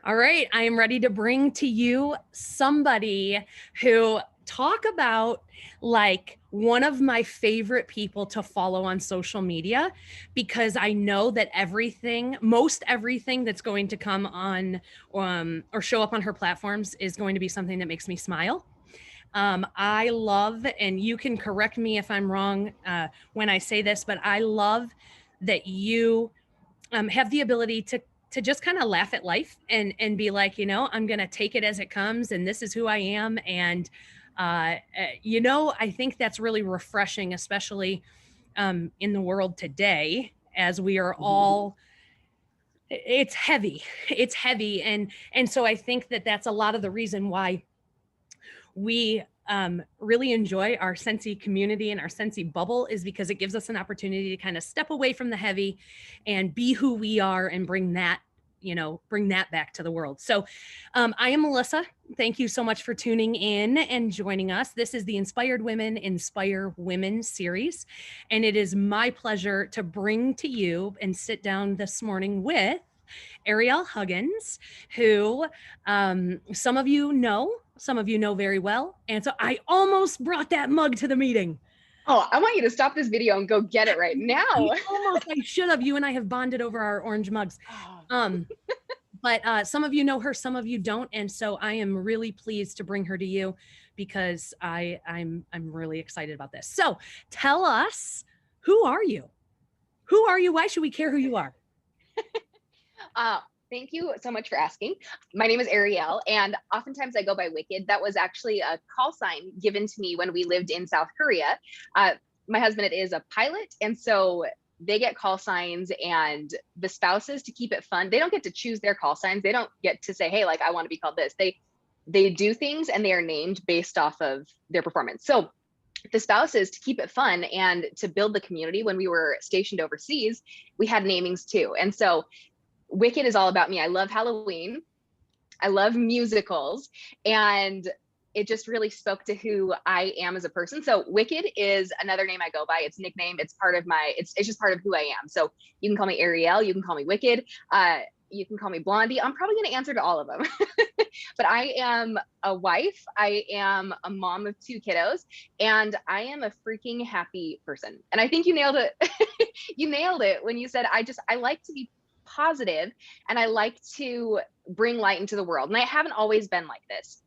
All right, I am ready to bring to you somebody who talk about like one of my favorite people to follow on social media, because I know that most everything that's going to come on or show up on her platforms is going to be something that makes me smile. I love, and you can correct me if I'm wrong when I say this, but I love that you have the ability to just kind of laugh at life and be like, I'm going to take it as it comes, and this is who I am. And I think that's really refreshing, especially in the world today, as we are all, it's heavy. And so I think that that's a lot of the reason why we really enjoy our Scentsy community and our Scentsy bubble, is because it gives us an opportunity to kind of step away from the heavy and be who we are and bring that back to the world. So I am Melissa. Thank you so much for tuning in and joining us. This is the Inspired Women Inspire Women series. And it is my pleasure to bring to you and sit down this morning with Arielle Huggins, who some of you know very well. And so I almost brought that mug to the meeting. Oh, I want you to stop this video and go get it right now. I should have. You and I have bonded over our orange mugs. But some of you know her, some of you don't. And so I am really pleased to bring her to you, because I'm really excited about this. So tell us, who are you? Who are you? Why should we care who you are? Thank you so much for asking. My name is Arielle, and oftentimes I go by Wicked. That was actually a call sign given to me when we lived in South Korea. My husband is a pilot, and so they get call signs, and the spouses, to keep it fun, they don't get to choose their call signs. They don't get to say, hey, like, I want to be called this. They do things, and they are named based off of their performance. So the spouses, to keep it fun and to build the community, when we were stationed overseas, we had namings too. And so Wicked is all about me. I love Halloween. I love musicals. And it just really spoke to who I am as a person. So Wicked is another name I go by. It's nickname. It's part of it's just part of who I am. So you can call me Arielle. You can call me Wicked. You can call me Blondie. I'm probably going to answer to all of them. But I am a wife. I am a mom of 2 kiddos. And I am a freaking happy person. And I think you nailed it. You nailed it when you said, I like to be positive, and I like to bring light into the world. And I haven't always been like this.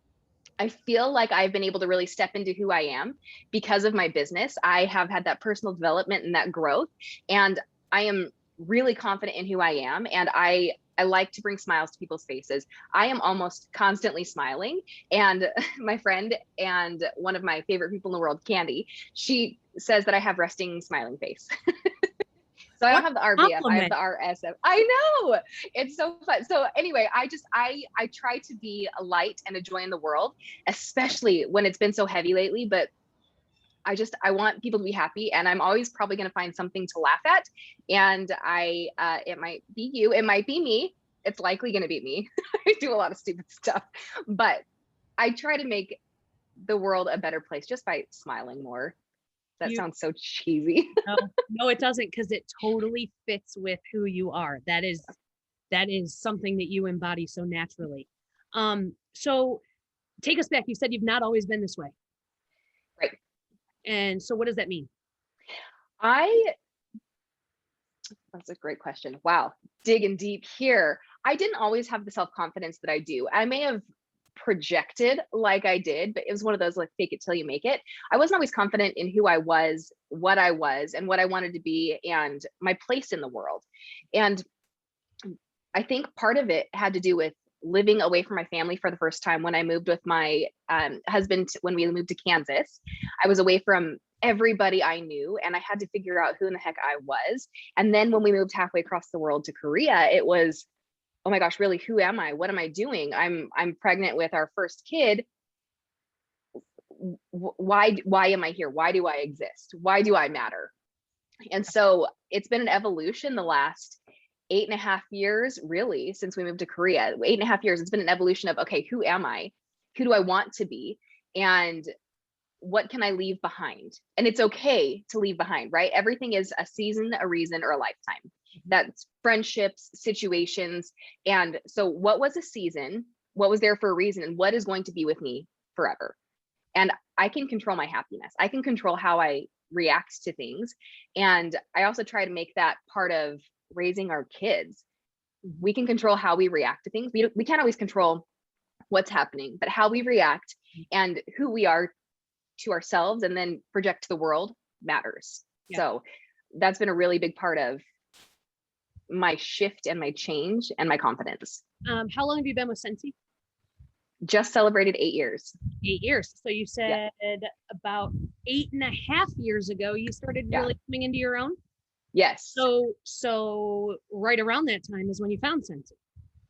I feel like I've been able to really step into who I am because of my business. I have had that personal development and that growth, and I am really confident in who I am. And I like to bring smiles to people's faces. I am almost constantly smiling. And my friend and one of my favorite people in the world, Candy, she says that I have resting smiling face. So I don't have the RBF, I have the RSF. I know, it's so fun. So anyway, I try to be a light and a joy in the world, especially when it's been so heavy lately. But I want people to be happy, and I'm always probably going to find something to laugh at. And it might be you, it might be me. It's likely going to be me. I do a lot of stupid stuff, but I try to make the world a better place just by smiling more. That sounds so cheesy. No, it doesn't, because it totally fits with who you are. That is something that you embody so naturally. So take us back. You said you've not always been this way. Right. And so what does that mean? That's a great question. Wow. Digging deep here. I didn't always have the self-confidence that I do. I may have projected like I did, but it was one of those like fake it till you make it. I wasn't always confident in who I was, and what I wanted to be, and my place in the world. And I think part of it had to do with living away from my family for the first time. When I moved with my husband, when we moved to Kansas, I was away from everybody I knew, and I had to figure out who in the heck I was. And then when we moved halfway across the world to Korea, it was, oh my gosh, really, who am I? What am I doing? I'm pregnant with our first kid. Why am I here? Why do I exist? Why do I matter? And so it's been an evolution the last 8.5 years, really, since we moved to Korea. 8.5 years, it's been an evolution of, okay, who am I? Who do I want to be? And what can I leave behind? And it's okay to leave behind, right? Everything is a season, a reason, or a lifetime. That's friendships, situations. And so what was a season? What was there for a reason? And what is going to be with me forever? And I can control my happiness. I can control how I react to things. And I also try to make that part of raising our kids. We can control how we react to things. We can't always control what's happening, but how we react and who we are to ourselves and then project to the world matters. Yeah. So that's been a really big part of my shift and my change and my confidence. How long have you been with Scentsy? Just celebrated 8 years. 8 years. So you said about 8.5 years ago, you started really coming into your own? Yes. So right around that time is when you found Scentsy.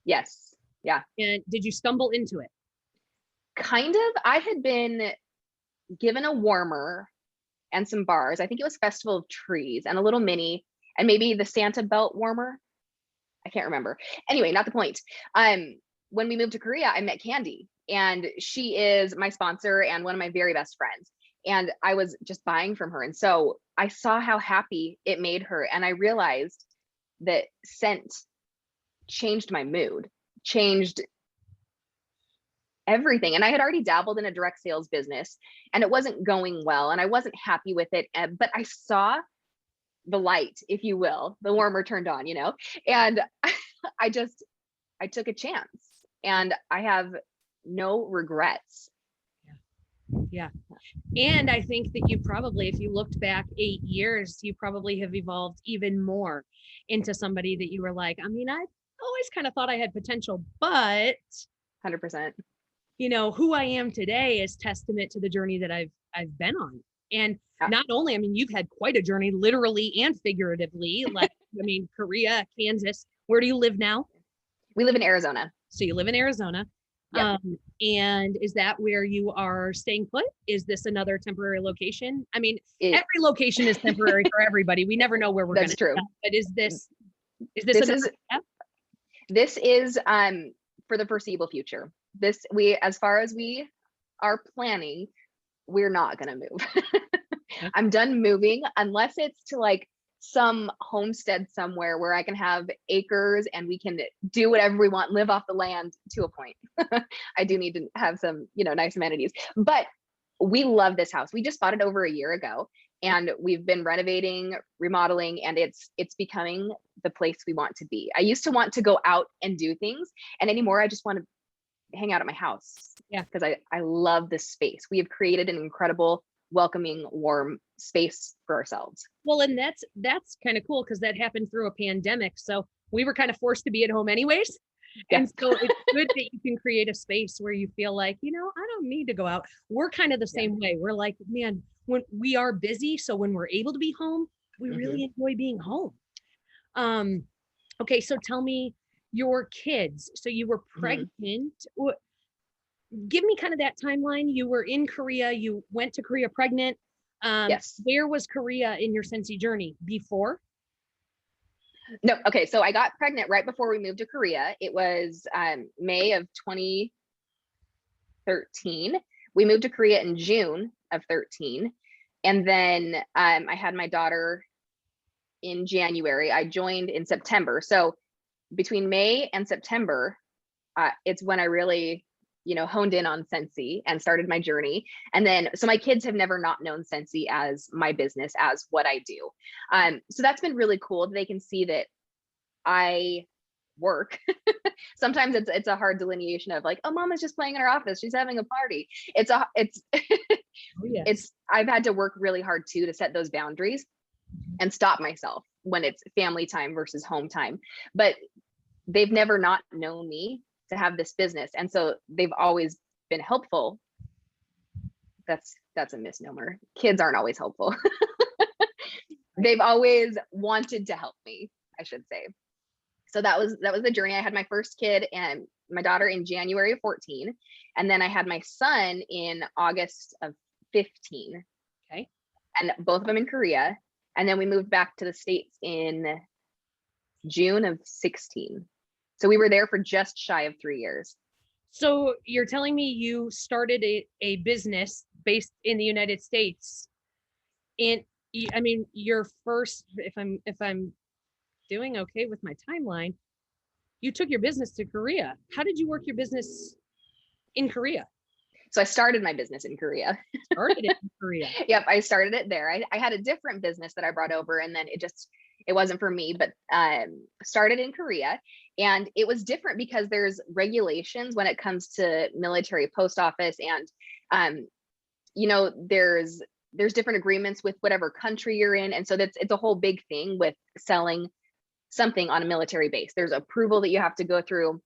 Yes. Yeah. And did you stumble into it? Kind of. I had been given a warmer and some bars. I think it was Festival of Trees and a little mini and maybe the Santa belt warmer. I can't remember. Anyway, not the point. When we moved to Korea, I met Candy, and she is my sponsor and one of my very best friends. And I was just buying from her. And so I saw how happy it made her. And I realized that scent changed my mood, changed everything. And I had already dabbled in a direct sales business and it wasn't going well. And I wasn't happy with it. But I saw the light, if you will, the warmer turned on, and I took a chance. And I have no regrets. Yeah. And I think that you probably, if you looked back 8 years, you probably have evolved even more into somebody that you were like, I mean, I always kind of thought I had potential, but 100%. Who I am today is testament to the journey that I've been on. And not only, I mean, you've had quite a journey, literally and figuratively, like, I mean, Korea, Kansas. Where do you live now? We live in Arizona. So you live in Arizona. Yep. And is that where you are staying put? Is this another temporary location? I mean, every location is temporary for everybody. We never know where we're going to. That's true. But is this This is for the foreseeable future. As far as we are planning, we're not going to move. I'm done moving unless it's to like some homestead somewhere where I can have acres and we can do whatever we want, live off the land to a point. I do need to have some, nice amenities, but we love this house. We just bought it over a year ago and we've been renovating, remodeling, and it's becoming the place we want to be. I used to want to go out and do things, and anymore, I just want to hang out at my house. Yeah. Because I love this space. We have created an incredible, welcoming, warm space for ourselves. Well, and that's kind of cool because that happened through a pandemic. So we were kind of forced to be at home anyways. Yeah. And so it's good that you can create a space where you feel like, I don't need to go out. We're kind of the same way. We're like, man, when we are busy, so when we're able to be home, we really enjoy being home. Okay, so tell me your kids. So you were pregnant. Give me kind of that timeline. You were in Korea. You went to Korea pregnant. Yes. Where was Korea in your Scentsy journey? Before? No. Okay. So I got pregnant right before we moved to Korea. It was May of 2013. We moved to Korea in June of 13. And then I had my daughter in January. I joined in September. So between May and September, it's when I really honed in on Scentsy and started my journey. And then, so my kids have never not known Scentsy as my business, as what I do. So that's been really cool. They can see that I work. Sometimes it's a hard delineation of like, oh, mama's just playing in her office. She's having a party. I've had to work really hard too, to set those boundaries and stop myself when it's family time versus home time. But they've never not known me to have this business. And so they've always been helpful. That's a misnomer. Kids aren't always helpful. They've always wanted to help me, I should say. So that was the journey. I had my first kid and my daughter in January of 14. And then I had my son in August of 15. Okay. And both of them in Korea. And then we moved back to the States in June of 16. So we were there for just shy of 3 years. So you're telling me you started a business based in the United States. And I mean, your first, if I'm doing okay with my timeline. You took your business to Korea. How did you work your business in Korea? So I started my business in Korea. Started it in Korea. Yep, I started it there. I had a different business that I brought over, and then it wasn't for me, but started in Korea. And it was different because there's regulations when it comes to military post office, and there's different agreements with whatever country you're in. And so it's a whole big thing with selling something on a military base. There's approval that you have to go through,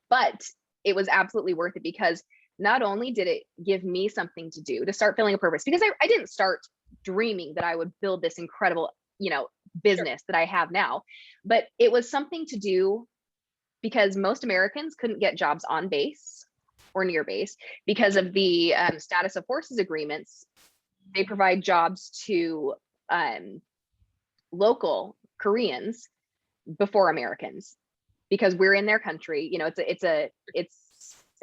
but it was absolutely worth it because not only did it give me something to do to start feeling a purpose, because I didn't start dreaming that I would build this incredible, business that I have now, but it was something to do because most Americans couldn't get jobs on base or near base because of the status of forces agreements. They provide jobs to local Koreans before Americans because we're in their country.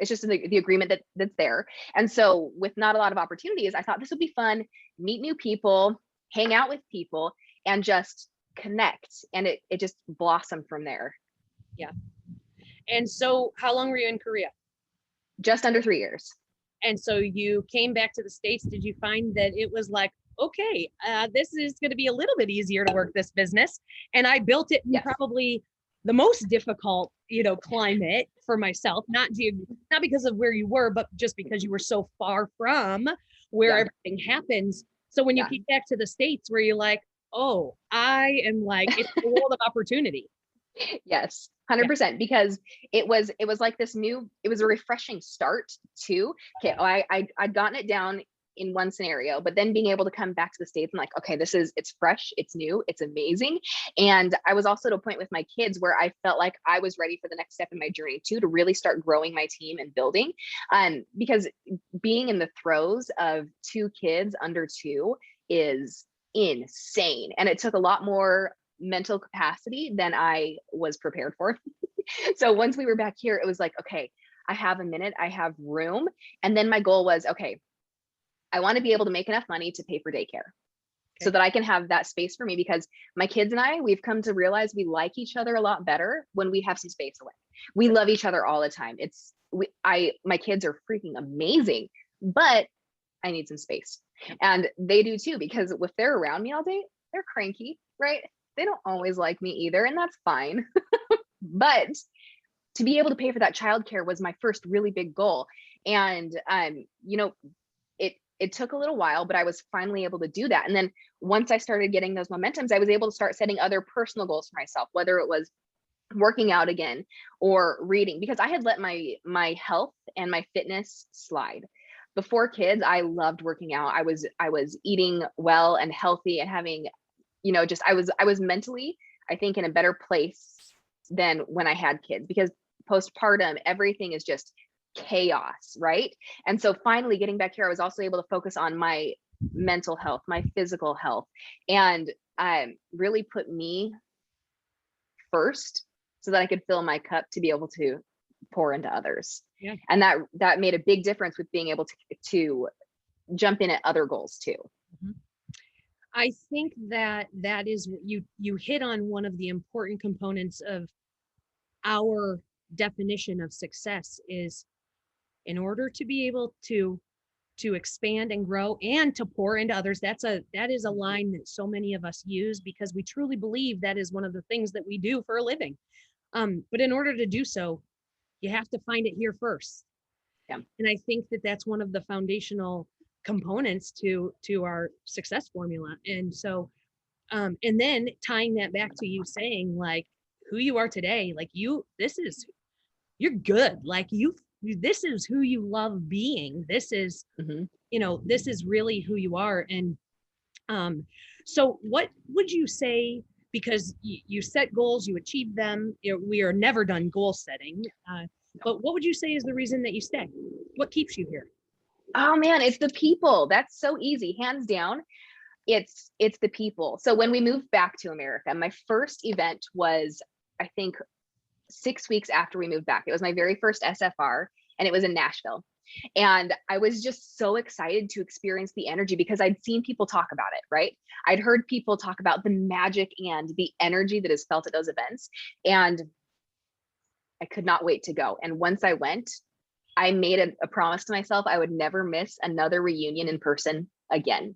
It's just the agreement that's there. And so with not a lot of opportunities, I thought this would be fun, meet new people, hang out with people, and just connect. And it just blossomed from there. Yeah. And so how long were you in Korea? Just under 3 years. And so you came back to the States. Did you find that it was like, okay, this is going to be a little bit easier to work this business? And I built it in probably the most difficult, climate for myself, not because of where you were, but just because you were so far from where everything happens. So when you came back to the States, were you like, oh, I am like, it's a world of opportunity? Yes, 100%, because it was like it was a refreshing start too. Okay, I'd gotten it down in one scenario, but then being able to come back to the States and like, okay, it's fresh, it's new, it's amazing. And I was also at a point with my kids where I felt like I was ready for the next step in my journey too, to really start growing my team and building. Because being in the throes of 2 kids under 2 is insane. And it took a lot more mental capacity than I was prepared for. So once we were back here, it was like, okay, I have a minute, I have room. And then my goal was, okay, I want to be able to make enough money to pay for daycare so that I can have that space for me, because my kids and we've come to realize we like each other a lot better when we have some space away. We love each other all the time. My kids are freaking amazing, but I need some space. And they do too, because if they're around me all day, they're cranky, right? They don't always like me either, and that's fine. But to be able to pay for that childcare was my first really big goal. And it took a little while, but I was finally able to do that. And then once I started getting those momentums, I was able to start setting other personal goals for myself, whether it was working out again or reading, because I had let my health and my fitness slide. Before kids, I loved working out. I was eating well and healthy and having, I was mentally, I think, in a better place than when I had kids, because postpartum, everything is just chaos, right? And so finally getting back here, I was also able to focus on my mental health, my physical health, and really put me first so that I could fill my cup to be able to pour into others. Yeah. And that made a big difference with being able to jump in at other goals too. Mm-hmm. I think that is, you hit on one of the important components of our definition of success is, in order to be able to expand and grow and to pour into others. That is a line that so many of us use because we truly believe that is one of the things that we do for a living. But in order to do so, you have to find it here first. Yeah. And I think that that's one of the foundational components to our success formula. And so, and then tying that back to you saying like who you are today, like you're good. Like this is who you love being. This is, this is really who you are. And so what would you say, because you set goals, you achieve them, we are never done goal setting, but what would you say is the reason that you stay? What keeps you here? Oh man, it's the people. That's so easy, hands down. It's the people. So when we moved back to America, my first event was, I think, 6 weeks after we moved back. It was my very first SFR, and it was in Nashville. And I was just so excited to experience the energy because I'd seen people talk about it, right? I'd heard people talk about the magic and the energy that is felt at those events. And I could not wait to go. And once I went, I made a promise to myself I would never miss another reunion in person again.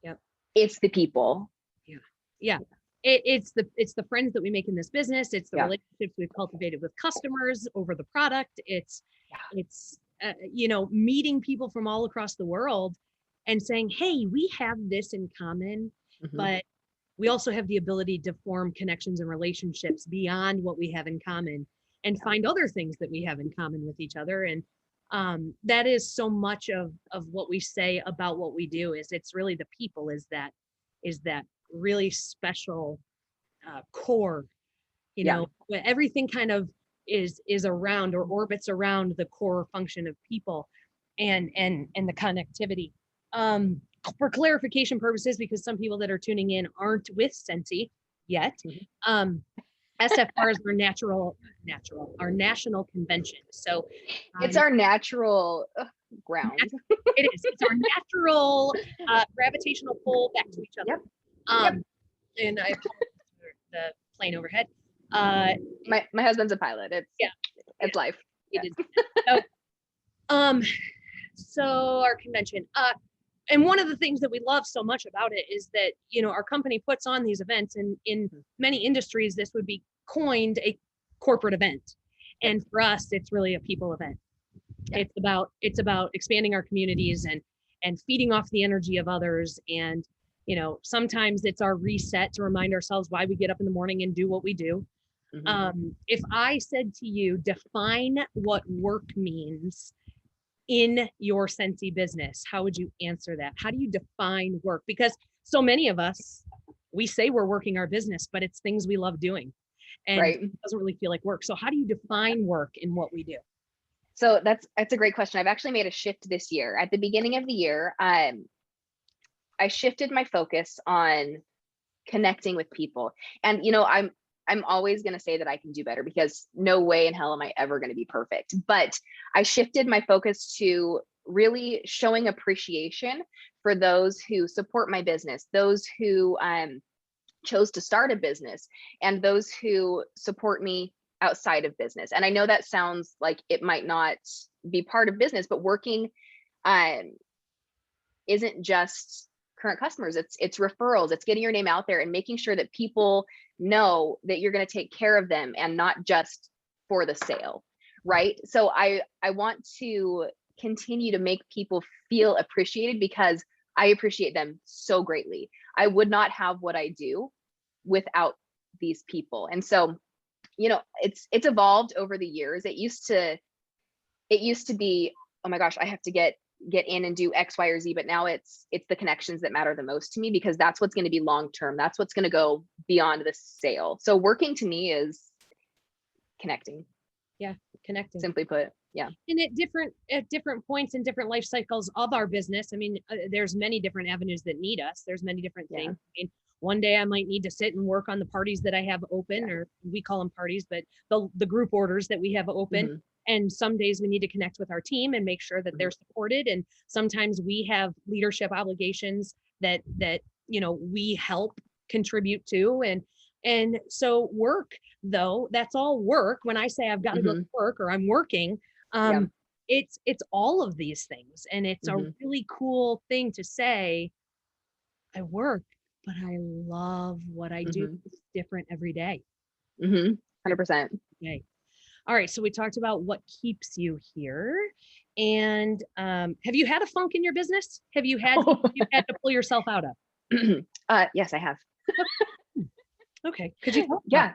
Yep. It's the people. Yeah. Yeah. It's the friends that we make in this business. It's the Yeah. relationships we've cultivated with customers over the product. It's you know, meeting people from all across the world and saying, hey, we have this in common, but we also have the ability to form connections and relationships beyond what we have in common and find other things that we have in common with each other. And that is so much of what we say about what we do. Is it's really the people, is that really special core, you know, where everything kind of is around or orbits around the core function of people and the connectivity. For clarification purposes, because some people that are tuning in aren't with Scentsy yet, SFR is our national convention. So it's our natural ground. It is. It's our natural gravitational pull back to each other. And I apologize for the plane overhead. My husband's a pilot. It's life. It is. So our convention. And one of the things that we love so much about it is that, you know, our company puts on these events, and in many industries, this would be coined a corporate event. And for us, it's really a people event. It's about expanding our communities and feeding off the energy of others. And, you know, sometimes it's our reset to remind ourselves why we get up in the morning and do what we do. If I said to you, define what work means in your Scentsy business, how would you answer that? How do you define work? Because so many of us, we say we're working our business, but it's things we love doing, and it doesn't really feel like work. So how do you define work in what we do? So that's a great question. I've actually made a shift this year. At the beginning of the year, I shifted my focus on connecting with people. And, you know, I'm always going to say that I can do better, because no way in hell am I ever going to be perfect. But I shifted my focus to really showing appreciation for those who support my business, those who chose to start a business, and those who support me outside of business. And I know that sounds like it might not be part of business, but working isn't just current customers, it's referrals, it's getting your name out there and making sure that people know that you're going to take care of them and not just for the sale, right? So I want to continue to make people feel appreciated, because I appreciate them so greatly. I would not have what I do without these people. And so, you know, it's evolved over the years. It used to be, oh my gosh, I have to get in and do X, Y, or Z. But now it's the connections that matter the most to me, because that's what's going to be long-term. That's what's going to go beyond the sale. So working to me is connecting. Yeah. Connecting. Simply put. Yeah. And at different points in different life cycles of our business. I mean, there's many different avenues that need us. There's many different things. I mean, one day I might need to sit and work on the parties that I have open, or we call them parties, but the group orders that we have open. And some days we need to connect with our team and make sure that they're supported. And sometimes we have leadership obligations that, you know, we help contribute to. And so work, though, that's all work. When I say I've got to go to work or I'm working, it's all of these things. And it's a really cool thing to say, I work, but I love what I do. It's different every day. 100%. Okay. All right. So we talked about what keeps you here. And have you had a funk in your business? Have you had to pull yourself out of? Yes, I have. Okay. Could you help? Yeah.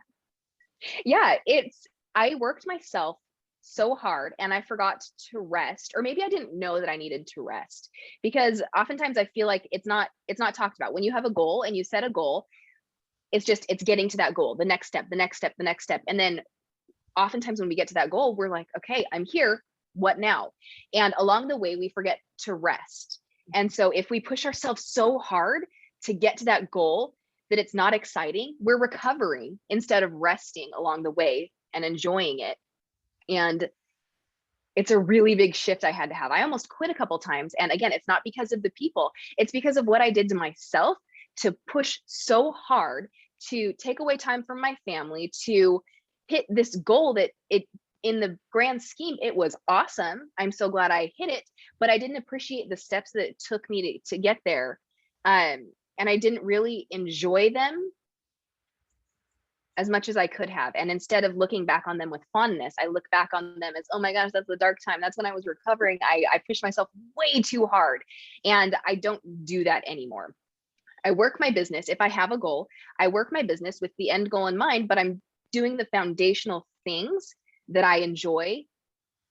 I worked myself so hard and I forgot to rest, or maybe I didn't know that I needed to rest, because oftentimes I feel like it's not talked about. When you have a goal and you set a goal, it's getting to that goal, the next step. And then oftentimes when we get to that goal, we're like, okay, I'm here. What now? And along the way, we forget to rest. And so if we push ourselves so hard to get to that goal that it's not exciting, we're recovering instead of resting along the way and enjoying it. And it's a really big shift I had to have. I almost quit a couple times. And again, it's not because of the people, it's because of what I did to myself to push so hard to take away time from my family to hit this goal that it, in the grand scheme, it was awesome. I'm so glad I hit it, but I didn't appreciate the steps that it took me to get there. And I didn't really enjoy them as much as I could have. And instead of looking back on them with fondness, I look back on them as, oh my gosh, that's the dark time. That's when I was recovering. I pushed myself way too hard. And I don't do that anymore. I work my business. If I have a goal, I work my business with the end goal in mind, but I'm doing the foundational things that I enjoy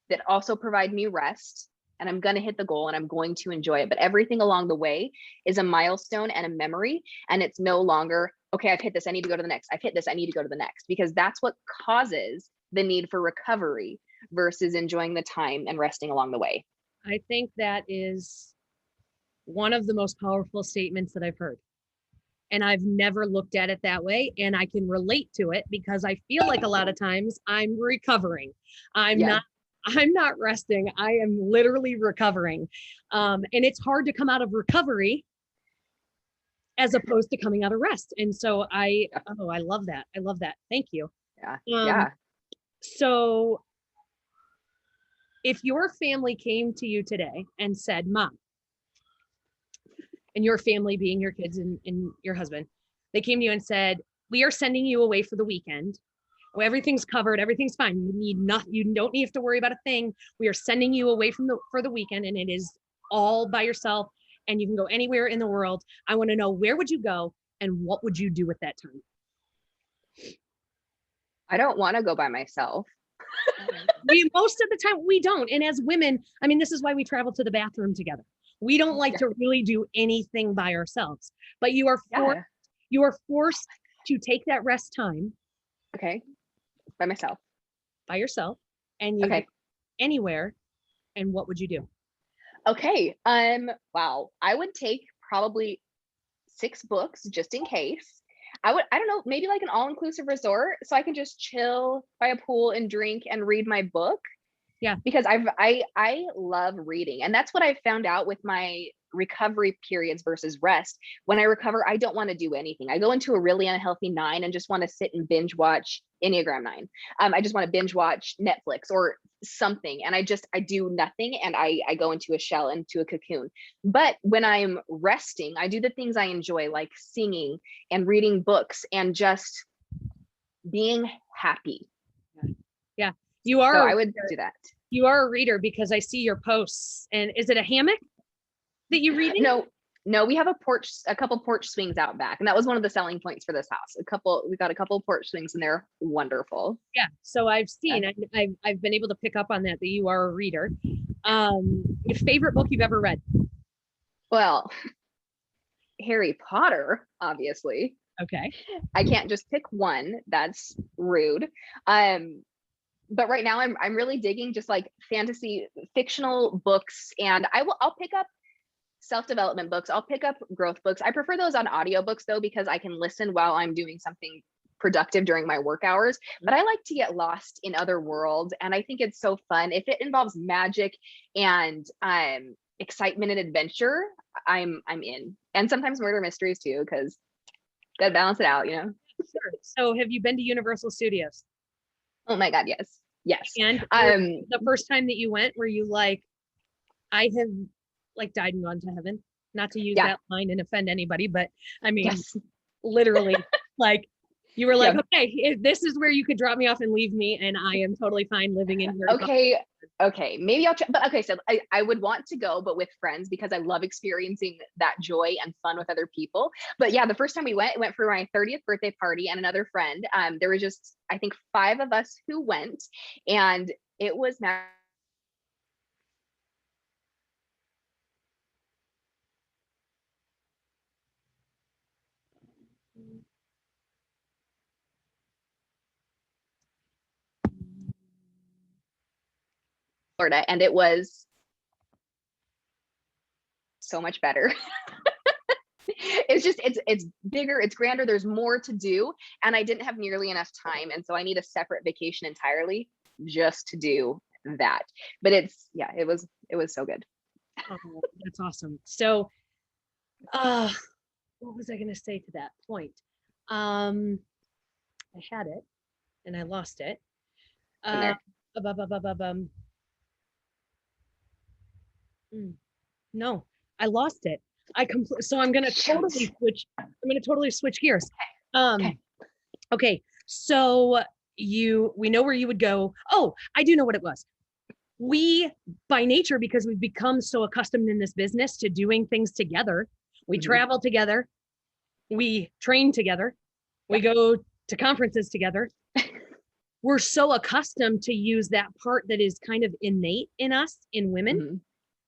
that also provide me rest. And I'm going to hit the goal and I'm going to enjoy it. But everything along the way is a milestone and a memory. And it's no longer, okay, I've hit this, I need to go to the next. I've hit this, I need to go to the next, because that's what causes the need for recovery versus enjoying the time and resting along the way. I think that is one of the most powerful statements that I've heard. And I've never looked at it that way. And I can relate to it because I feel like a lot of times I'm recovering. I'm not resting. I am literally recovering. And it's hard to come out of recovery as opposed to coming out of rest. And so I love that. I love that. Thank you. Yeah. So if your family came to you today and said, Mom, and your family being your kids and your husband, they came to you and said, we are sending you away for the weekend. Everything's covered. Everything's fine. You don't have to worry about a thing. We are sending you away for the weekend, and it is all by yourself, and you can go anywhere in the world. I want to know, where would you go and what would you do at that time? I don't want to go by myself. Most of the time we don't. And as women, I mean, this is why we travel to the bathroom together. We don't like to really do anything by ourselves, but you are forced to take that rest time. Okay. By myself. By yourself. And you go anywhere. And what would you do? Okay. Wow. I would take probably 6 books just in case. I don't know, maybe like an all-inclusive resort so I can just chill by a pool and drink and read my book. Yeah. Because I love reading. And that's what I found out with my recovery periods versus rest. When I recover, I don't want to do anything. I go into a really unhealthy 9 and just want to sit and binge watch Enneagram 9. I just want to binge watch Netflix or something. And I do nothing. And I go into a shell, into a cocoon. But when I'm resting, I do the things I enjoy, like singing and reading books and just being happy. Yeah. You are. So I would do that. You are a reader because I see your posts. And is it a hammock that you read in? No, we have a couple porch swings out back. And that was one of the selling points for this house. We got a couple of porch swings and they're wonderful. Yeah. So I've seen, I've been able to pick up on that you are a reader. Your favorite book you've ever read? Well, Harry Potter, obviously. Okay. I can't just pick one. That's rude. But right now I'm really digging just like fantasy fictional books, and I'll pick up self-development books. I'll pick up growth books. I prefer those on audiobooks though, because I can listen while I'm doing something productive during my work hours. But I like to get lost in other worlds, and I think it's so fun. If it involves magic and excitement and adventure, I'm in. And sometimes murder mysteries too, because gotta balance it out, you know. Sure. So have you been to Universal Studios? Oh my God, yes. And the first time that you went, were you like, I have like died and gone to heaven? Not to use that line and offend anybody, but I mean, literally, like you were like, okay, this is where you could drop me off and leave me, and I am totally fine living in here. Okay, maybe I'll try. But okay, so I would want to go, but with friends, because I love experiencing that joy and fun with other people. But yeah, the first time we went for my 30th birthday party and another friend. There were just, I think, 5 of us who went, and it was Florida, and it was so much better. It's bigger, it's grander, there's more to do, and I didn't have nearly enough time, and so I need a separate vacation entirely just to do that. But it was so good. Oh, that's awesome. So, what was I going to say to that point? I had it and I lost it. In Uh, there. no, I lost it. So I'm going to Shoot. totally switch gears. Okay. Okay. So we know where you would go. Oh, I do know what it was. We, by nature, because we've become so accustomed in this business to doing things together, we travel together, we train together, we go to conferences together. We're so accustomed to use that part that is kind of innate in us, in women,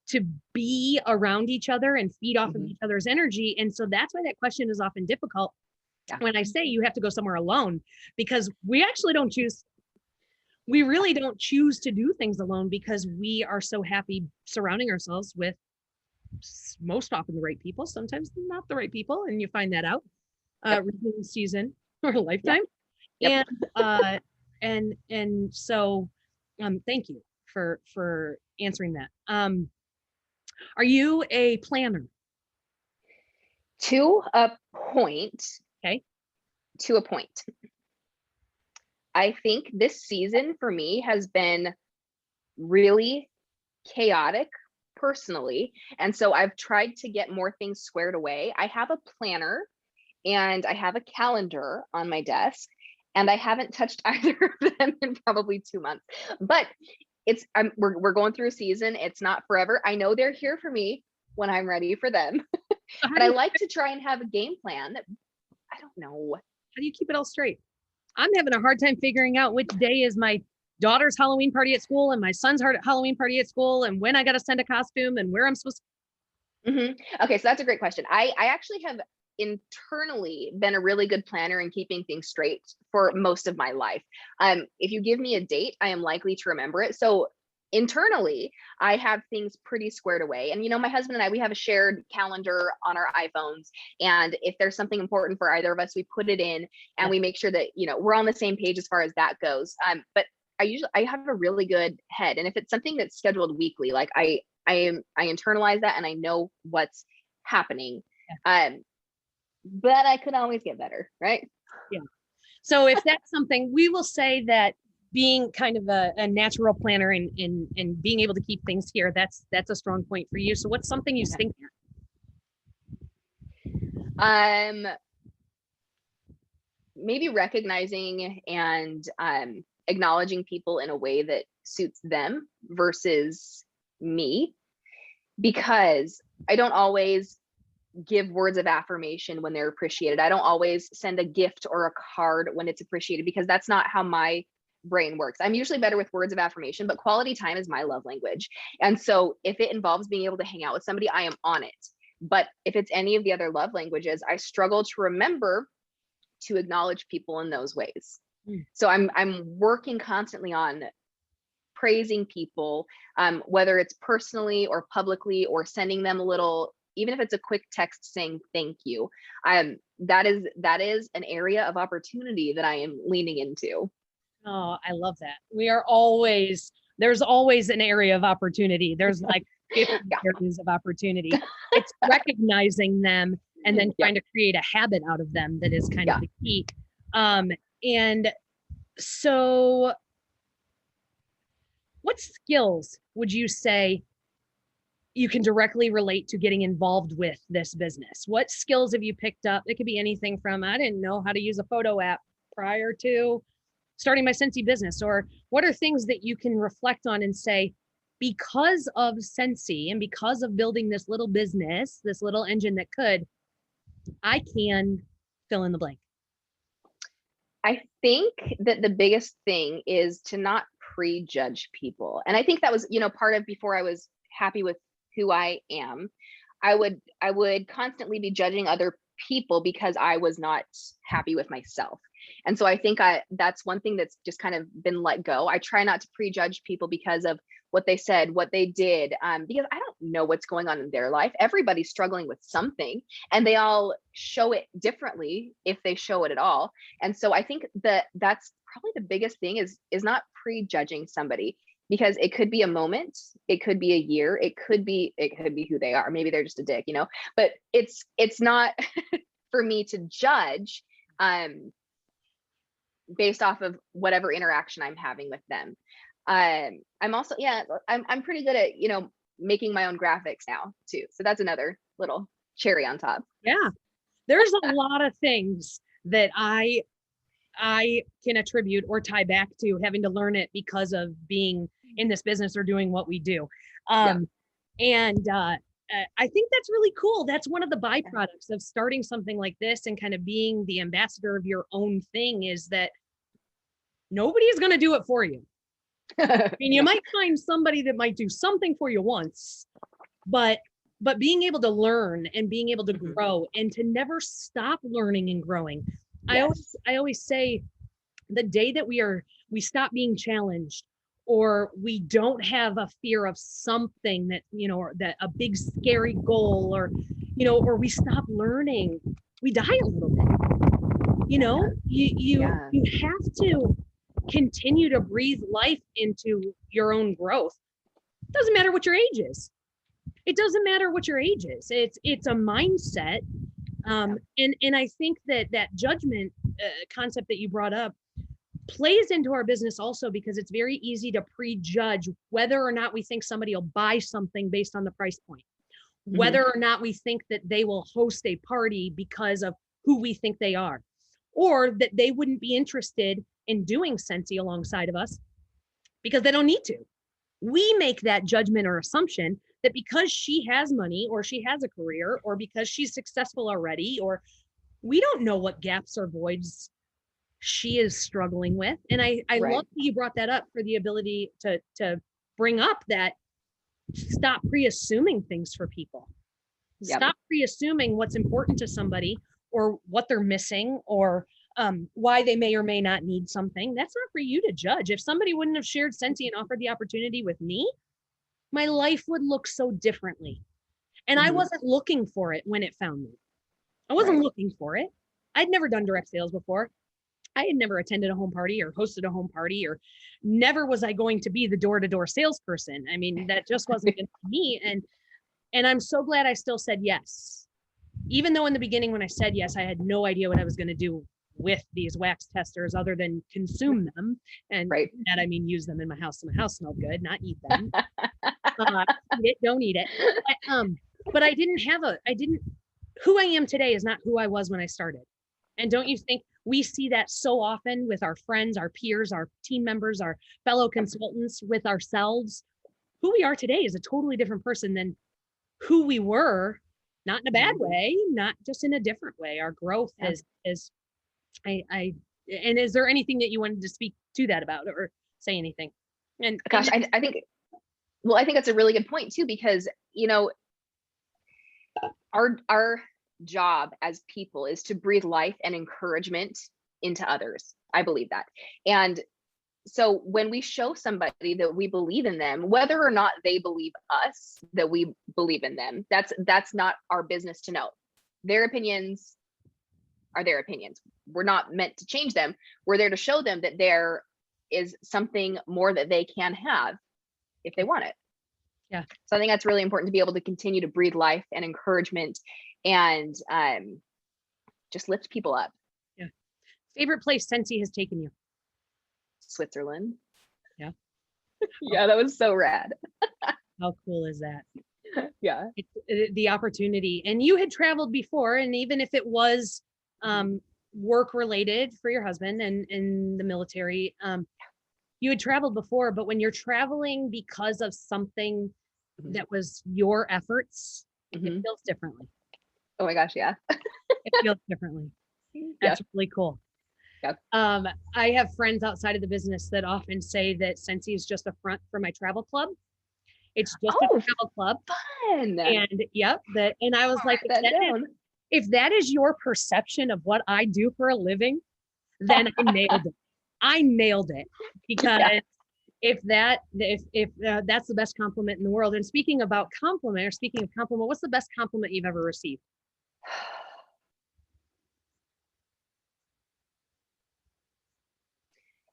to be around each other and feed off of each other's energy. And so that's why that question is often difficult when I say you have to go somewhere alone, because we actually don't choose. We really don't choose to do things alone because we are so happy surrounding ourselves with most often the right people, sometimes not the right people. And you find that out season or a lifetime. Yep. And so thank you for answering that. Are you a planner? To a point. Okay. To a point. I think this season for me has been really chaotic personally. And so I've tried to get more things squared away. I have a planner and I have a calendar on my desk, and I haven't touched either of them in probably 2 months. But we're going through a season. It's not forever. I know they're here for me when I'm ready for them. But I like to try and have a game plan that, I don't know. How do you keep it all straight? I'm having a hard time figuring out which day is my daughter's Halloween party at school and my son's Halloween party at school, and when I got to send a costume and where I'm supposed to. Okay, so that's a great question. I actually have internally been a really good planner in keeping things straight for most of my life. If you give me a date, I am likely to remember it. So internally, I have things pretty squared away. And, my husband and I, we have a shared calendar on our iPhones. And if there's something important for either of us, we put it in and we make sure that, we're on the same page as far as that goes. But I have a really good head. And if it's something that's scheduled weekly, like I internalize that and I know what's happening. But I could always get better, right? Yeah. So if that's something, we will say that being kind of a natural planner and being able to keep things here, that's a strong point for you. So what's something you stink at? Maybe recognizing and acknowledging people in a way that suits them versus me, because I don't always give words of affirmation when they're appreciated. I don't always send a gift or a card when it's appreciated, because that's not how my brain works. I'm usually better with words of affirmation, but quality time is my love language. And so if it involves being able to hang out with somebody, I am on it. But if it's any of the other love languages, I struggle to remember to acknowledge people in those ways. So I'm working constantly on praising people, whether it's personally or publicly, or sending them a little, even if it's a quick text saying thank you. That is an area of opportunity that I am leaning into. Oh, I love that. There's always an area of opportunity. There's like 50 areas of opportunity. It's recognizing them and then trying to create a habit out of them that is kind of the key. And so what skills would you say you can directly relate to getting involved with this business? What skills have you picked up? It could be anything from, I didn't know how to use a photo app prior to starting my Scentsy business, or what are things that you can reflect on and say, because of Scentsy and because of building this little business, this little engine that could, I can fill in the blank. I think that the biggest thing is to not prejudge people. And I think that was, part of before I was happy with who I am. I would constantly be judging other people because I was not happy with myself. And so I think that's one thing that's just kind of been let go. I try not to prejudge people because of what they said, what they did, because I don't know what's going on in their life. Everybody's struggling with something, and they all show it differently if they show it at all. And so I think that's probably the biggest thing is not prejudging somebody. because it could be a moment, it could be a year, it could be who they are. Maybe they're just a dick, but it's not for me to judge based off of whatever interaction I'm having with them. I'm also, I'm pretty good at, making my own graphics now too. So that's another little cherry on top. Yeah. There's a lot of things that I can attribute or tie back to having to learn it because of being in this business or doing what we do. And I think that's really cool. That's one of the byproducts of starting something like this and kind of being the ambassador of your own thing, is that nobody's going to do it for you. I mean, you might find somebody that might do something for you once, but being able to learn and being able to grow and to never stop learning and growing. Yes. I always say, the day that we stop being challenged, or we don't have a fear of something that, or that a big scary goal, or, or we stop learning, we die a little bit. You have to continue to breathe life into your own growth. Doesn't matter what your age is. It doesn't matter what your age is. It's a mindset. And I think that judgment concept that you brought up plays into our business also, because it's very easy to prejudge whether or not we think somebody will buy something based on the price point, whether or not we think that they will host a party because of who we think they are, or that they wouldn't be interested in doing Scentsy alongside of us because they don't need to. We make that judgment or assumption that because she has money, or she has a career, or because she's successful already, or we don't know what gaps or voids she is struggling with. And I love that you brought that up, for the ability to bring up that stop pre-assuming things for people. Yep. Stop pre-assuming what's important to somebody, or what they're missing, or why they may or may not need something. That's not for you to judge. If somebody wouldn't have shared Scentsy and offered the opportunity with me, my life would look so differently. And I wasn't looking for it when it found me. I wasn't looking for it. I'd never done direct sales before. I had never attended a home party or hosted a home party, or never was I going to be the door-to-door salesperson. I mean, that just wasn't me. And I'm so glad I still said yes. Even though in the beginning when I said yes, I had no idea what I was going to do with these wax testers other than consume them. And that I mean use them in my house, so my house smelled good, not eat them. Eat it, don't eat it. But I didn't who I am today is not who I was when I started. And don't you think we see that so often with our friends, our peers, our team members, our fellow consultants, with ourselves? Who we are today is a totally different person than who we were, not in a bad way, not just in a different way. Our growth is and is there anything that you wanted to speak to that about, or say anything? And gosh, I think that's a really good point too, because our job as people is to breathe life and encouragement into others. I believe that. And so when we show somebody that we believe in them, whether or not they believe us that we believe in them, that's not our business to know. Their opinions are their opinions. We're not meant to change them. We're there to show them that there is something more that they can have if they want it. Yeah. So I think that's really important, to be able to continue to breathe life and encouragement, and just lift people up. Yeah. Favorite place Scentsy has taken you? Switzerland. Yeah. Yeah, that was so rad. How cool is that? Yeah. The opportunity. And you had traveled before, and even if it was work related for your husband and in the military, you had traveled before, but when you're traveling because of something that was your efforts, it feels differently. Oh my gosh, yeah. It feels differently. That's really cool. Yep. I have friends outside of the business that often say that Scentsy is just a front for my travel club. It's just a travel club. Fun. And and I was like, if that is your perception of what I do for a living, then I nailed it. I nailed it, because if that's the best compliment in the world. And speaking of compliment, what's the best compliment you've ever received?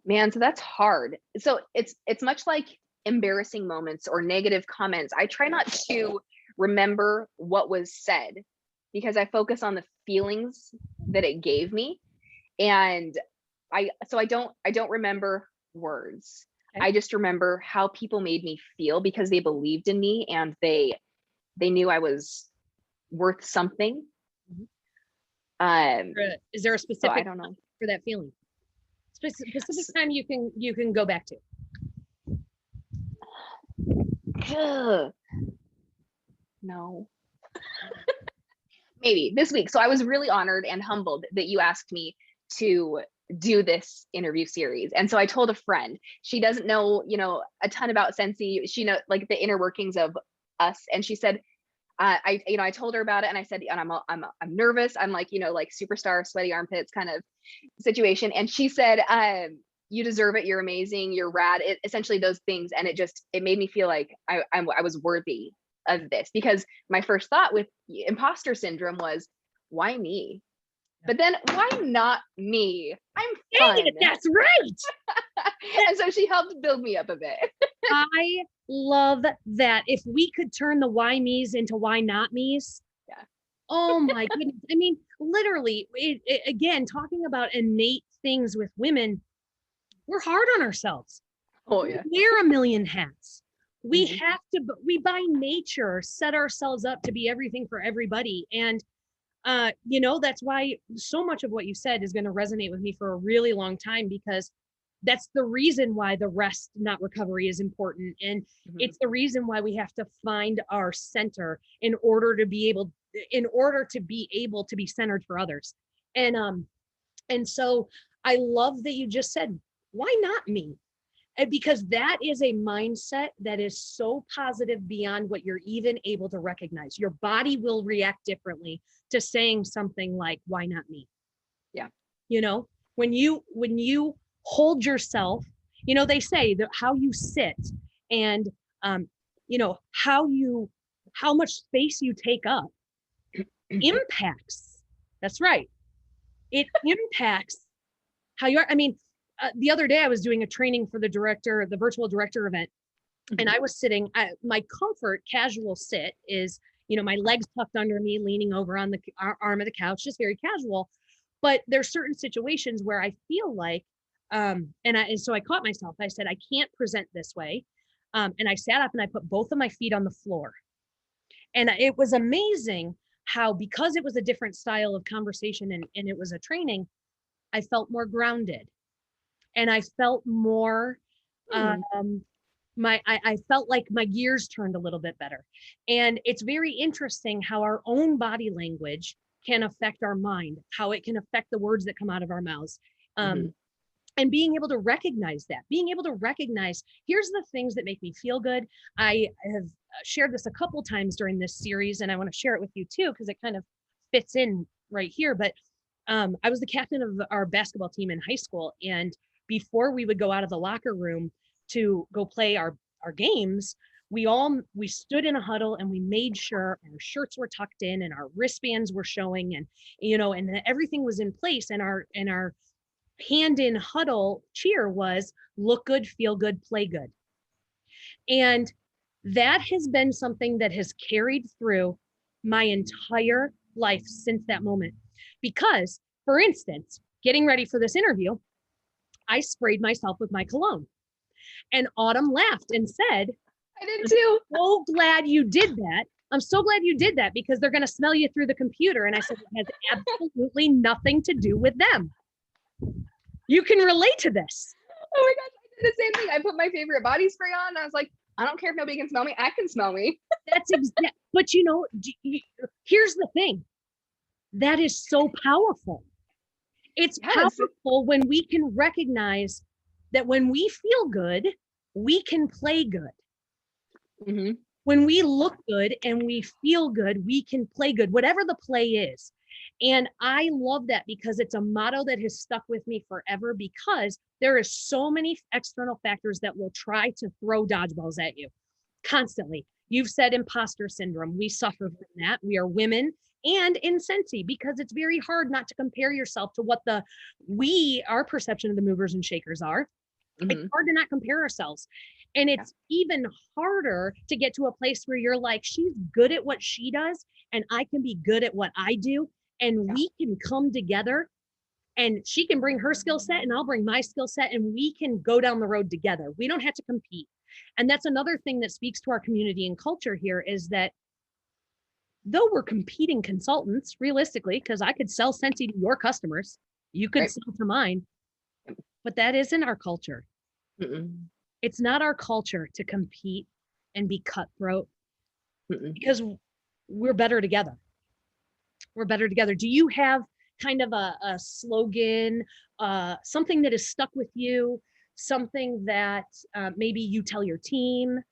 Man, so that's hard. So it's much like embarrassing moments or negative comments, I try not to remember what was said because I focus on the feelings that it gave me. And I don't remember words. Okay. I just remember how people made me feel because they believed in me and they knew I was worth something. Mhm. Um, Is there a so I specific don't know. for that feeling? Specific time you can go back to. Ugh, no. Maybe this week. So I was really honored and humbled that you asked me to do this interview series. And so I told a friend, she doesn't know, a ton about Scentsy. She know like the inner workings of us. And she said, I told her about it and I said, and I'm nervous. I'm like, like superstar sweaty armpits kind of situation. And she said, you deserve it. You're amazing. You're rad. Essentially those things. And it made me feel like I was worthy of this, because my first thought with imposter syndrome was, why me? But then why not me? I'm fun. Dang it, that's right. And so she helped build me up a bit. I love that. If we could turn the why me's into why not me's. Yeah. Oh my goodness. I mean, literally, again, talking about innate things with women, we're hard on ourselves. Oh yeah. We wear a million hats. We Mhm. have to, we by nature set ourselves up to be everything for everybody. And that's why so much of what you said is going to resonate with me for a really long time, because that's the reason why the rest, not recovery, is important. And it's the reason why we have to find our center in order to be able to be centered for others. And so I love that you just said, why not me? And because that is a mindset that is so positive beyond what you're even able to recognize. Your body will react differently to saying something like, why not me? Yeah. When you hold yourself, they say that how you sit and, how much space you take up impacts. That's right. It impacts how you are. I mean, the other day I was doing a training for the virtual director event, and I was sitting, my comfort casual sit is, my legs tucked under me, leaning over on the arm of the couch, just very casual. But there's certain situations where I feel like, and so I caught myself. I said, I can't present this way. And I sat up and I put both of my feet on the floor. And it was amazing how, because it was a different style of conversation and it was a training, I felt more grounded. And I felt more, I felt like my gears turned a little bit better. And it's very interesting how our own body language can affect our mind, how it can affect the words that come out of our mouths. And being able to recognize here's the things that make me feel good. I have shared this a couple times during this series, and I want to share it with you too, because it kind of fits in right here. But I was the captain of our basketball team in high school. And before we would go out of the locker room to go play our games, we stood in a huddle and we made sure our shirts were tucked in and our wristbands were showing, and and everything was in place. And our hand in huddle cheer was look good, feel good, play good. And that has been something that has carried through my entire life since that moment. Because, for instance, getting ready for this interview, I sprayed myself with my cologne. And Autumn laughed and said, I did too. I'm so glad you did that. I'm so glad you did that, because they're going to smell you through the computer. And I said, it has absolutely nothing to do with them. You can relate to this. Oh my gosh, I did the same thing. I put my favorite body spray on and I was like, I don't care if nobody can smell me. I can smell me. That's exact. But here's the thing. That is so powerful. It's powerful when we can recognize that when we feel good, we can play good. When we look good and we feel good, we can play good, whatever the play is. And I love that, because it's a motto that has stuck with me forever, because there is so many external factors that will try to throw dodgeballs at you constantly. You've said imposter syndrome. We suffer from that. We are women, and in Scentsy, because it's very hard not to compare yourself to what our perception of the movers and shakers are. It's Mhm. hard to not compare ourselves. And Yeah. it's even harder to get to a place where you're like, she's good at what she does, and I can be good at what I do. And Yeah. we can come together, and she can bring her skill set and I'll bring my skill set, and we can go down the road together. We don't have to compete. And that's another thing that speaks to our community and culture here, is that though we're competing consultants, realistically, because I could sell Scentsy to your customers, you could Right. sell to mine, but that isn't our culture. Mm-mm. It's not our culture to compete and be cutthroat, Mm-mm. because we're better together. We're better together. Do you have kind of a slogan, something that has stuck with you, something that maybe you tell your team?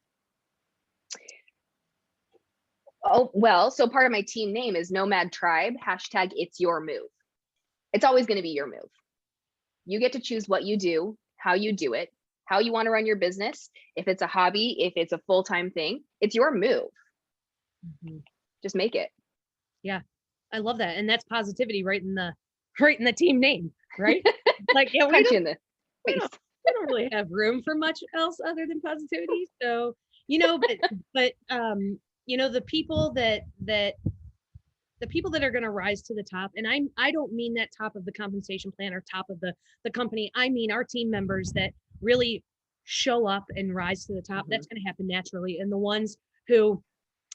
Oh, well, so part of my team name is Nomad Tribe, hashtag it's your move. It's always going to be your move. You get to choose what you do, how you do it, how you want to run your business. If it's a hobby, if it's a full-time thing, it's your move. Mhm. Just make it. Yeah, I love that. And that's positivity right in the team name, right? Like, yeah, Punch you in the we face. don't we don't really have room for much else other than positivity. So, but the people that are going to rise to the top, and I don't mean that top of the compensation plan or top of the company. I mean our team members that really show up and rise to the top. Mm-hmm. That's going to happen naturally. And the ones who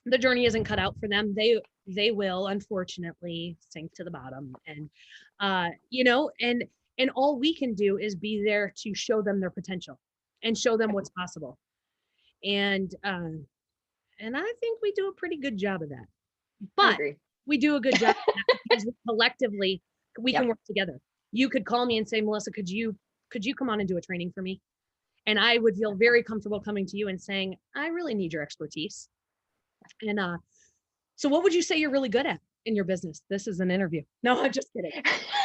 the journey isn't cut out for them, they will unfortunately sink to the bottom. And and all we can do is be there to show them their potential and show them what's possible. And I think we do a pretty good job of that. I But agree. we do a good job of that because collectively we Yep. can work together. You could call me and say, Melissa, could you come on and do a training for me? And I would feel very comfortable coming to you and saying, I really need your expertise. And so what would you say you're really good at in your business? This is an interview. No, I'm just kidding.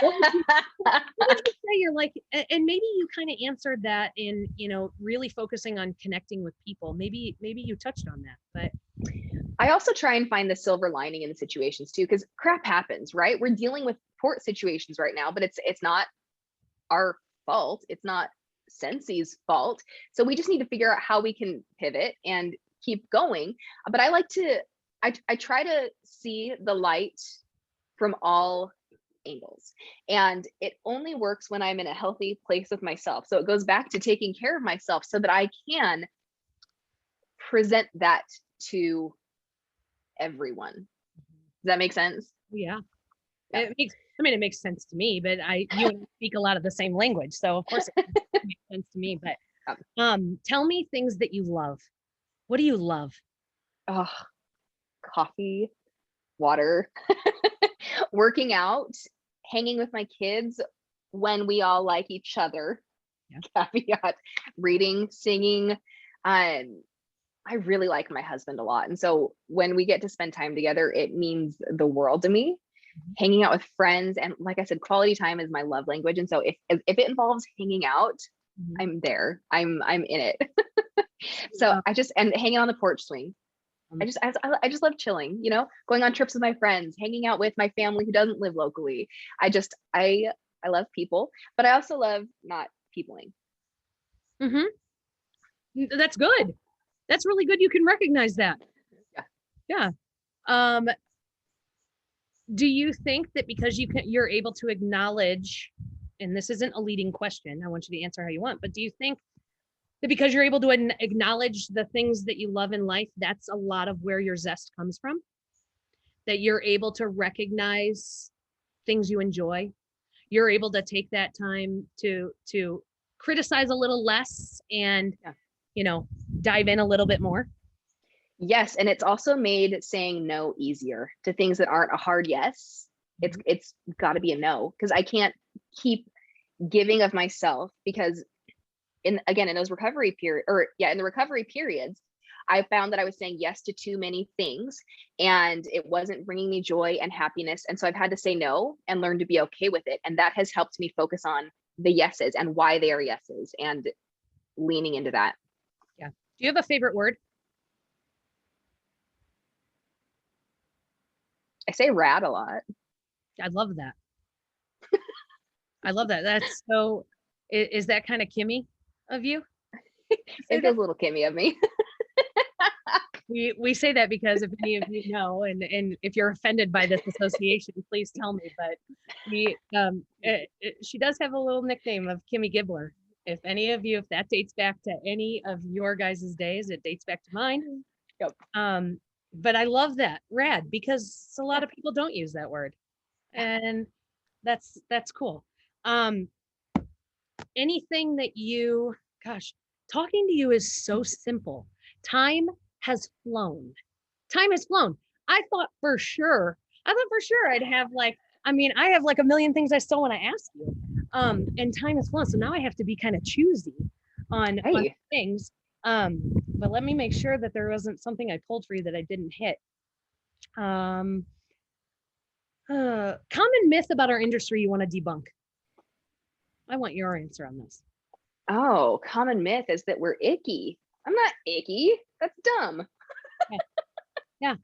What would you say you're like, and maybe you kind of answered that in, really focusing on connecting with people. Maybe you touched on that, but I also try and find the silver lining in the situations too, because crap happens, right? We're dealing with port situations right now, but it's not our fault. It's not Scentsy's fault. So we just need to figure out how we can pivot and keep going. But I try to see the light from all angles. And it only works when I'm in a healthy place with myself. So it goes back to taking care of myself so that I can present that to everyone. Does that make sense? yeah, Yeah. it makes sense to me, but you and I speak a lot of the same language. So of course it makes sense to me. But tell me things that you love. What do you love? Oh, coffee, water, working out, hanging with my kids when we all like each other. Yeah. Caveat, reading, singing. I really like my husband a lot. And so when we get to spend time together, it means the world to me. Mhm. Hanging out with friends, and like I said, quality time is my love language. And so if it involves hanging out, Mhm. I'm there. I'm in it. So Yeah. and hanging on the porch swing. I just love chilling, going on trips with my friends, hanging out with my family who doesn't live locally. I love people, but I also love not peopling. Mhm. That's good. That's really good. You can recognize that. Yeah. Yeah. Um, do you think that because you're able to acknowledge, and this isn't a leading question, I want you to answer how you want, but do you think that because you're able to acknowledge the things that you love in life, that's a lot of where your zest comes from? That you're able to recognize things you enjoy, you're able to take that time to criticize a little less and Yeah. dive in a little bit more. Yes, and it's also made saying no easier to things that aren't a hard yes. It's got to be a no, because I can't keep giving of myself, because in those recovery in the recovery periods, I found that I was saying yes to too many things and it wasn't bringing me joy and happiness. And so I've had to say no and learn to be okay with it. And that has helped me focus on the yeses and why they are yeses and leaning into that. Yeah. Do you have a favorite word? I say rad a lot. I love that. I love that. That's so, is that kind of Kimmy? of you? It feels a little Kimmy of me. We say that because if any of you know, and if you're offended by this association, please tell me. But she does have a little nickname of Kimmy Gibbler. If any of you, if that dates back to any of your guys' days, it dates back to mine. Yep. But I love that, rad, because a lot of people don't use that word, and that's cool. Anything that you, gosh, talking to you is so simple. Time has flown. Time has flown. I thought for sure I'd have like, I have like a million things I still want to ask you. And time has flown. So now I have to be kind of choosy on things. But let me make sure that there wasn't something I pulled for you that I didn't hit. Common myth about our industry you want to debunk. I want your answer on this. Oh, common myth is that we're icky. I'm not icky. That's dumb. Yeah.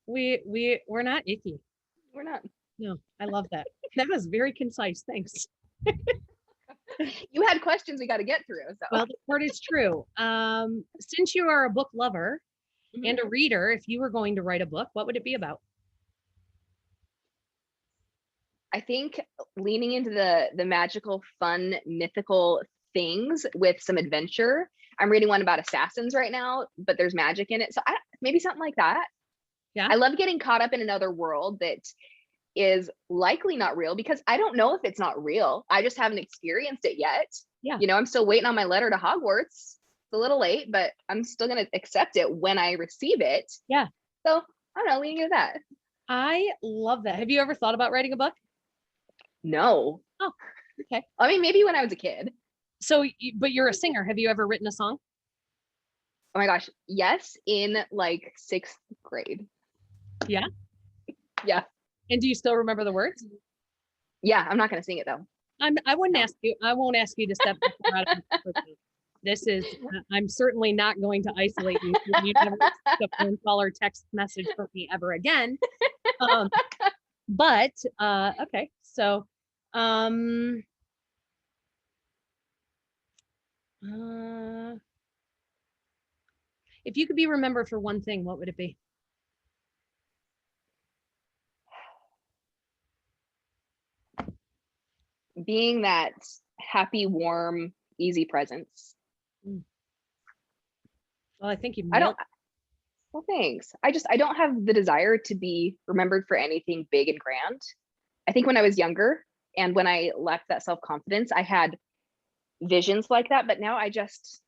We're not icky. We're not. No, I love that. That was very concise. Thanks. You had questions we got to get through. So. Well, the part is true. Since you are a book lover and a reader, if you were going to write a book, what would it be about? I think leaning into the magical, fun, mythical things with some adventure. I'm reading one about assassins right now, but there's magic in it. So maybe something like that. Yeah. I love getting caught up in another world that is likely not real, because I don't know if it's not real. I just haven't experienced it yet. Yeah. You know, I'm still waiting on my letter to Hogwarts. It's a little late, but I'm still going to accept it when I receive it. Yeah. So I don't know, leaning into that. I love that. Have you ever thought about writing a book? No. Oh, okay. I mean, maybe when I was a kid. So, but you're a singer. Have you ever written a song? Oh my gosh. Yes. In like 6th grade. Yeah. Yeah. And do you still remember the words? Yeah. I'm not going to sing it though. I wouldn't ask you. I won't ask you to step out of this is, I'm certainly not going to isolate you. You never a phone call or text message from me ever again. But, okay. So, if you could be remembered for one thing, what would it be? Being that happy, warm, easy presence. Well, I think you well, thanks. I don't have the desire to be remembered for anything big and grand. I think when I was younger and when I lacked that self-confidence, I had visions like that, but now that's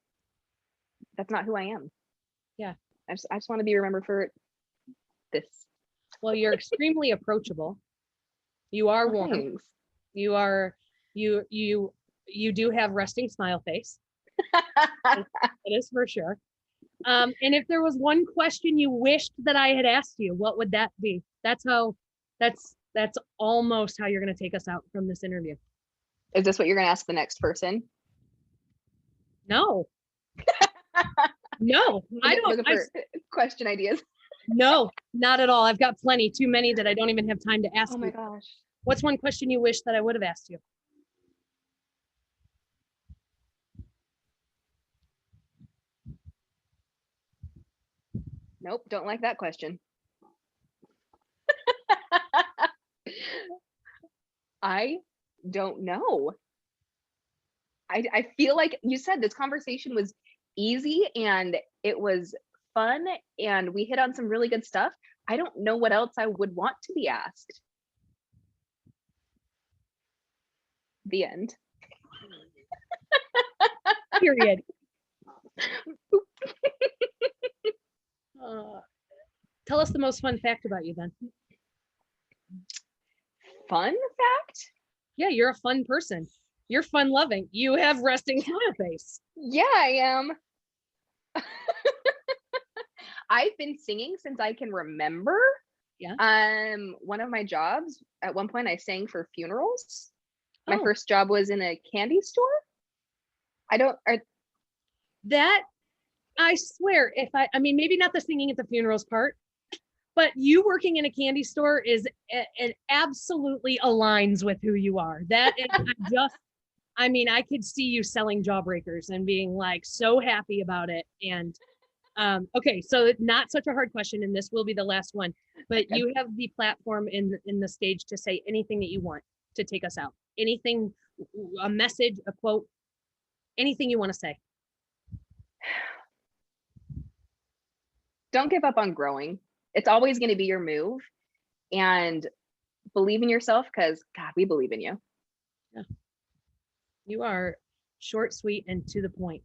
not who I am. Yeah. I just want to be remembered for this. Well, you're extremely approachable. You are warm. Thanks. You are, you do have resting smile face. It is for sure. And if there was one question you wished that I had asked you, what would that be? That's almost how you're going to take us out from this interview. Is this what you're going to ask the next person? No. No, I don't. Looking for question ideas. No, not at all. I've got plenty, too many that I don't even have time to ask. Oh my gosh. What's one question you wish that I would have asked you? Nope, don't like that question. I don't know. I feel like you said this conversation was easy and it was fun and we hit on some really good stuff. I don't know what else I would want to be asked. The end. Period. Tell us the most fun fact about you then. Fun fact? Yeah, you're a fun person. You're fun loving. You have resting smile face. Yeah, I am. I've been singing since I can remember. Yeah. One of my jobs, at one point I sang for funerals. My first job was in a candy store. That, I swear, I mean, maybe not the singing at the funerals part, but you working in a candy store it absolutely aligns with who you are. That is, I mean, I could see you selling Jawbreakers and being like so happy about it. And okay, so not such a hard question, and this will be the last one, but Good. you have the platform in the stage to say anything that you want to take us out. Anything, a message, a quote, anything you want to say. Don't give up on growing. It's always going to be your move, and believe in yourself, because God, we believe in you. Yeah. You are short, sweet, and to the point.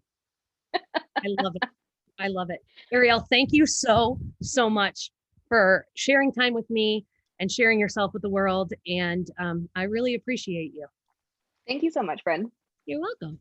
I love it. I love it. Arielle, thank you so, so much for sharing time with me and sharing yourself with the world. And I really appreciate you. Thank you so much, friend. You're welcome.